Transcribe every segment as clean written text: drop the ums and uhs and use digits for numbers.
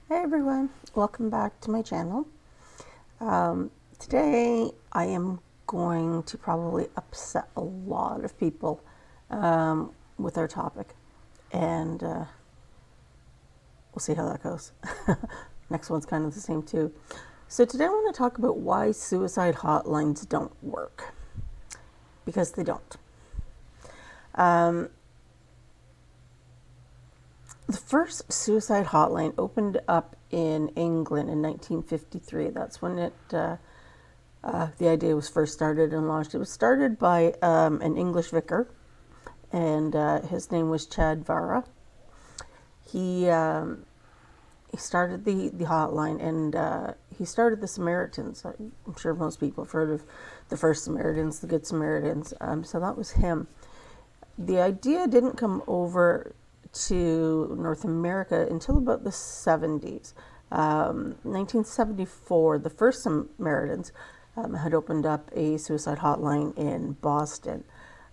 Hey everyone, welcome back to my channel. Today I am going to probably upset a lot of people with our topic, and we'll see how that goes. Next one's kind of the same too. So today I want to talk about why suicide hotlines don't work, because they don't. The first suicide hotline opened up in England in 1953. That's when the idea was first started and launched. It was started by an English vicar, and his name was Chad Vara. He started the hotline, and he started the Samaritans. I'm sure most people have heard of the first Samaritans, the Good Samaritans. So that was him. The idea didn't come over to North America until about the 70s. 1974, the first Samaritans had opened up a suicide hotline in Boston.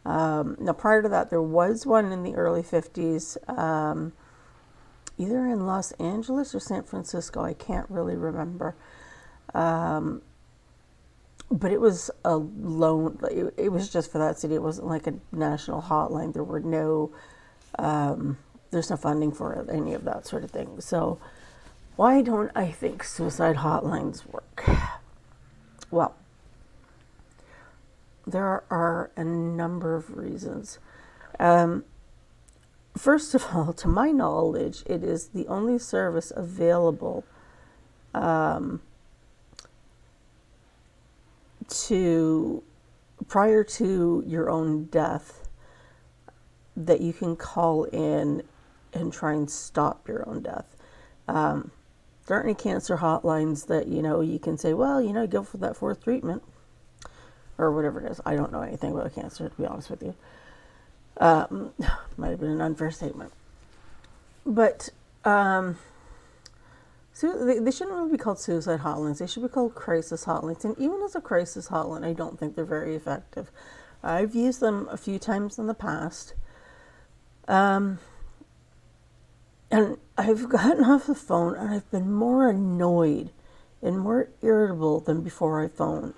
Now, prior to that, there was one in the early 50s, either in Los Angeles or San Francisco. I can't really remember. But it was a lone, it was just for that city. It wasn't like a national hotline. There were no, there's no funding for it, any of that sort of thing. So why don't I think suicide hotlines work? Well, there are a number of reasons. First of all, to my knowledge, it is the only service available prior to your own death that you can call in and try and stop your own death. There aren't any cancer hotlines that, you can say, well, go for that fourth treatment or whatever it is. I don't know anything about cancer, to be honest with you. Might have been an unfair statement. But so they shouldn't really be called suicide hotlines. They should be called crisis hotlines. And even as a crisis hotline, I don't think they're very effective. I've used them a few times in the past. And I've gotten off the phone and I've been more annoyed and more irritable than before I phoned.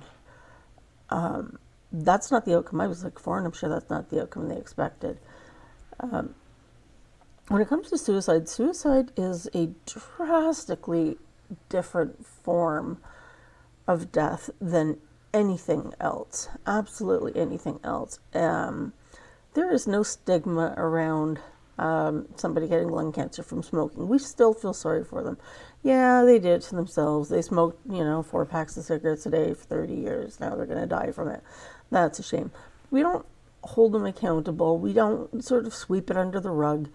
That's not the outcome I was looking for, and I'm sure that's not the outcome they expected. When it comes to suicide, suicide is a drastically different form of death than anything else. Absolutely anything else. There is no stigma around somebody getting lung cancer from smoking. We still feel sorry for them. Yeah, they did it to themselves. They smoked, 4 packs of cigarettes a day for 30 years. Now they're going to die from it. That's a shame. We don't hold them accountable. We don't sort of sweep it under the rug.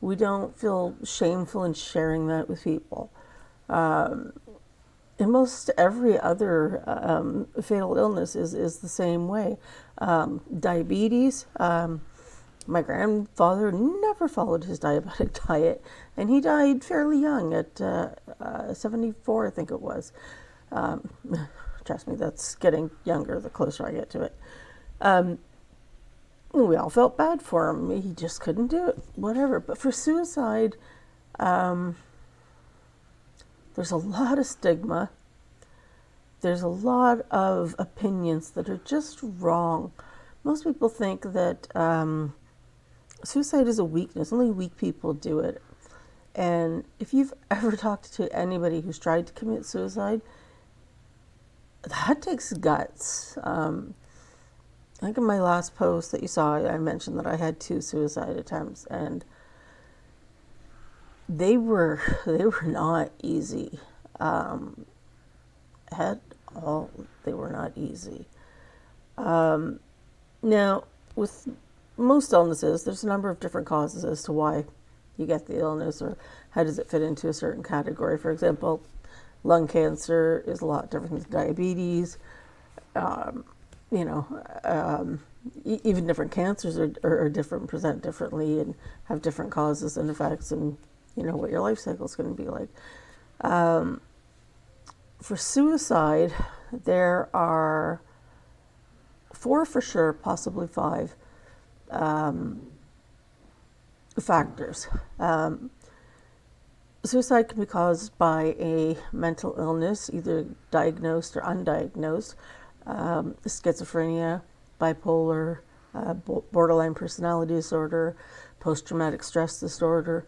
We don't feel shameful in sharing that with people. And most every other fatal illness is the same way. Diabetes. My grandfather never followed his diabetic diet, and he died fairly young at 74, I think it was. Trust me, that's getting younger the closer I get to it. We all felt bad for him. He just couldn't do it, whatever. But for suicide, there's a lot of stigma. There's a lot of opinions that are just wrong. Most people think that suicide is a weakness. Only weak people do it. And if you've ever talked to anybody who's tried to commit suicide, that takes guts. I think in my last post that you saw, I mentioned that I had 2 suicide attempts, and they were not easy at all. They were not easy. Now, with most illnesses, there's a number of different causes as to why you get the illness or how does it fit into a certain category. For example, lung cancer is a lot different than diabetes. Even different cancers are different, present differently, and have different causes and effects, and what your life cycle is going to be like. For suicide, there are 4 for sure, possibly 5 factors. Suicide can be caused by a mental illness, either diagnosed or undiagnosed, schizophrenia, bipolar, borderline personality disorder, post-traumatic stress disorder.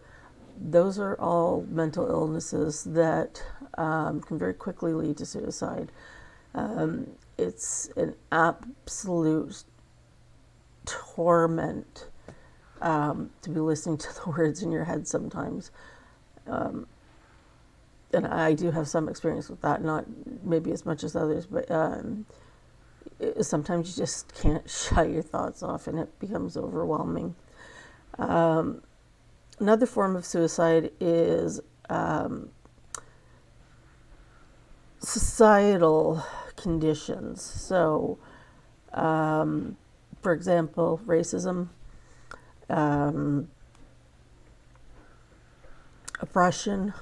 Those are all mental illnesses that can very quickly lead to suicide. It's an absolute torment to be listening to the words in your head sometimes. And I do have some experience with that, not maybe as much as others, but sometimes you just can't shut your thoughts off and it becomes overwhelming. Another form of suicide is societal conditions. So, for example, racism, oppression,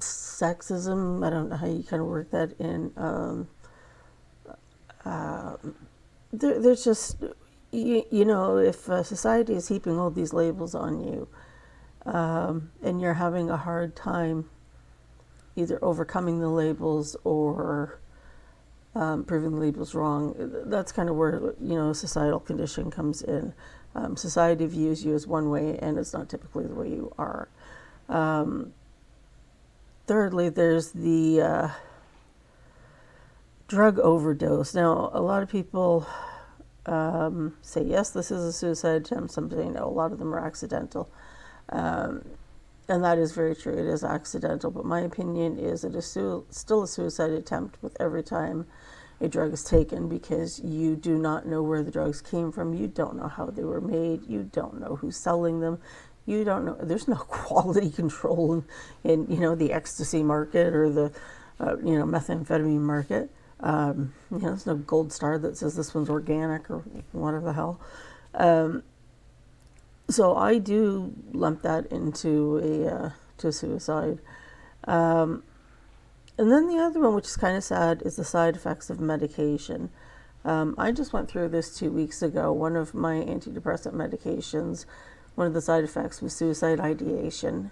sexism. I don't know how you kind of work that in. There's just, you know, if society is heaping all these labels on you, and you're having a hard time either overcoming the labels or proving the labels wrong, that's kind of where, you know, societal condition comes in. Society views you as one way, and it's not typically the way you are. Thirdly, there's the drug overdose. Now, a lot of people say, yes, this is a suicide attempt. Some say no, a lot of them are accidental. And that is very true. It is accidental. But my opinion is it is still a suicide attempt with every time a drug is taken, because you do not know where the drugs came from. You don't know how they were made. You don't know who's selling them. You don't know. There's no quality control in you know, the ecstasy market or the you know, methamphetamine market. You know, there's no gold star that says this one's organic or whatever the hell. So I do lump that into a suicide. And then the other one, which is kind of sad, is the side effects of medication. I just went through this 2 weeks ago. One of my antidepressant medications, one of the side effects was suicide ideation.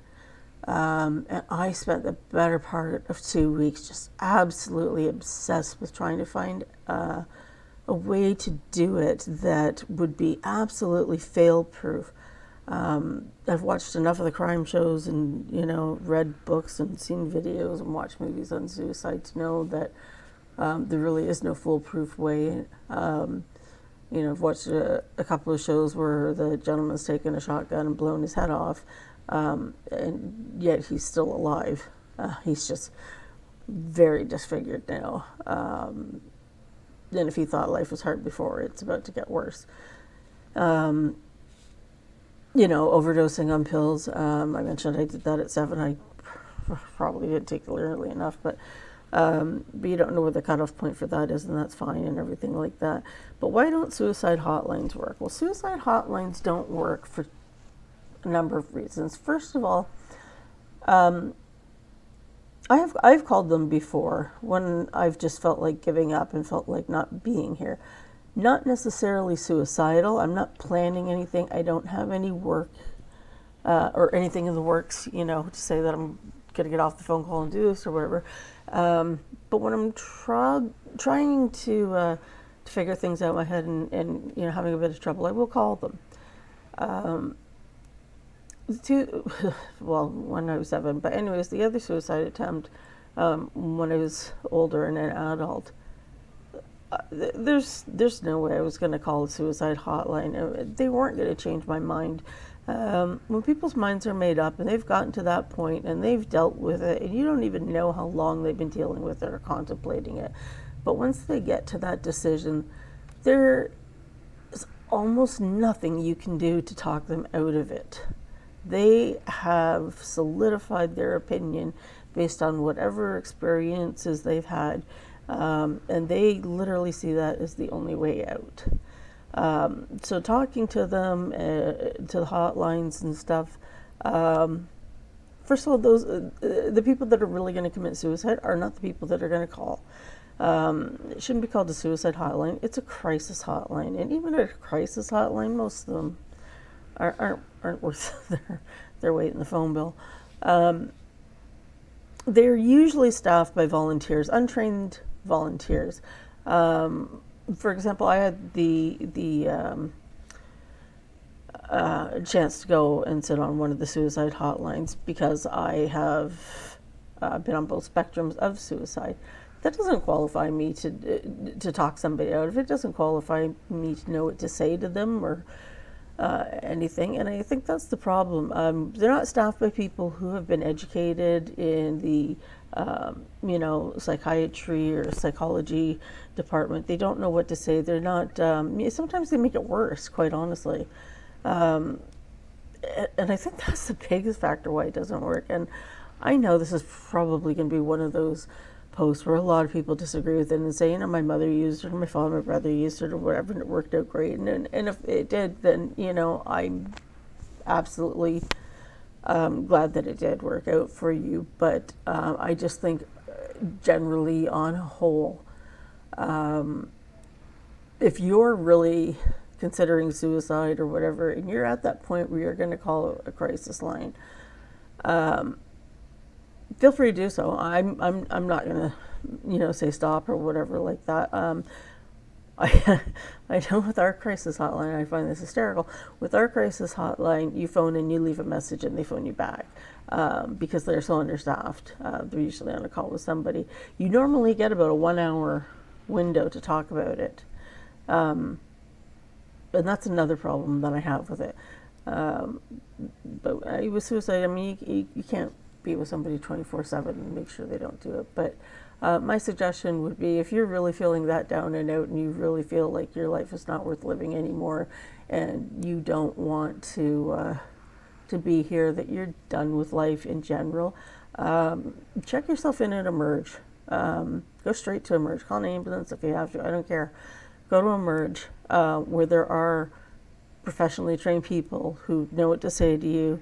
And I spent the better part of 2 weeks just absolutely obsessed with trying to find a way to do it that would be absolutely fail-proof. I've watched enough of the crime shows and, you know, read books and seen videos and watched movies on suicide to know that there really is no foolproof way. You know, I've watched a couple of shows where the gentleman's taken a shotgun and blown his head off, and yet he's still alive. He's just very disfigured now. And if he thought life was hard before, it's about to get worse. You know, overdosing on pills. I mentioned I did that at 7. I probably didn't take it early enough, but you don't know where the cutoff point for that is, and that's fine and everything like that. But why don't suicide hotlines work? Well, suicide hotlines don't work for a number of reasons. First of all, I've called them before when I've just felt like giving up and felt like not being here. Not necessarily suicidal. I'm not planning anything. I don't have any work or anything in the works, you know, to say that I'm going to get off the phone call and do this or whatever. But when I'm trying to figure things out in my head and you know, having a bit of trouble, I will call them. Well, when I was 7. But anyways, the other suicide attempt when I was older and an adult, there's no way I was going to call a suicide hotline. They weren't going to change my mind. When people's minds are made up and they've gotten to that point and they've dealt with it, and you don't even know how long they've been dealing with it or contemplating it, but once they get to that decision, there is almost nothing you can do to talk them out of it. They have solidified their opinion based on whatever experiences they've had. And they literally see that as the only way out. So talking to them, to the hotlines and stuff, first of all, the people that are really going to commit suicide are not the people that are going to call. It shouldn't be called a suicide hotline. It's a crisis hotline. And even at a crisis hotline, most of them aren't worth their weight in the phone bill. They're usually staffed by volunteers, untrained volunteers. For example, I had the chance to go and sit on one of the suicide hotlines because I have been on both spectrums of suicide. That doesn't qualify me to talk somebody out of it. It doesn't qualify me to know what to say to them or anything. And I think that's the problem. They're not staffed by people who have been educated in the psychiatry or psychology department. They don't know what to say. They're not. Sometimes they make it worse, quite honestly. And I think that's the biggest factor why it doesn't work. And I know this is probably going to be one of those posts where a lot of people disagree with it and say, my mother used it, or my father, my brother used it, or whatever, and it worked out great. And if it did, then, I'm absolutely glad that it did work out for you. But I just think generally on a whole, if you're really considering suicide or whatever, and you're at that point where you're going to call a crisis line, feel free to do so. I'm not going to, say stop or whatever like that. I know with our crisis hotline, I find this hysterical. With our crisis hotline, you phone and you leave a message and they phone you back because they're so understaffed. They're usually on a call with somebody. You normally get about a 1 hour window to talk about it. And that's another problem that I have with it. But with suicide, you can't be with somebody 24/7 and make sure they don't do it. But my suggestion would be, if you're really feeling that down and out and you really feel like your life is not worth living anymore and you don't want to be here, that you're done with life in general, check yourself in at Emerge. Go straight to Emerge. Call an ambulance if you have to. I don't care. Go to Emerge, where there are professionally trained people who know what to say to you,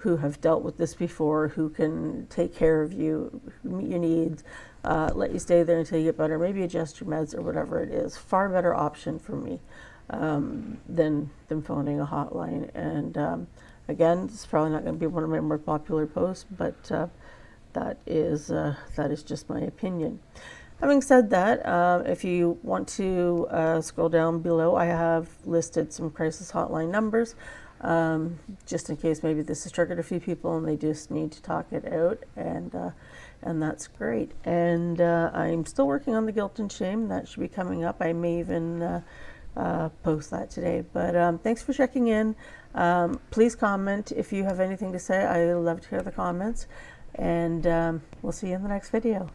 who have dealt with this before, who can take care of you, meet your needs, let you stay there until you get better, maybe adjust your meds or whatever it is. Far better option for me than phoning a hotline. And again, it's probably not going to be one of my more popular posts, but that is just my opinion. Having said that, if you want to scroll down below, I have listed some crisis hotline numbers, just in case maybe this has triggered a few people and they just need to talk it out, and that's great. And I'm still working on the guilt and shame. That should be coming up. I may even post that today. But thanks for checking in. Please comment if you have anything to say. I love to hear the comments, and we'll see you in the next video.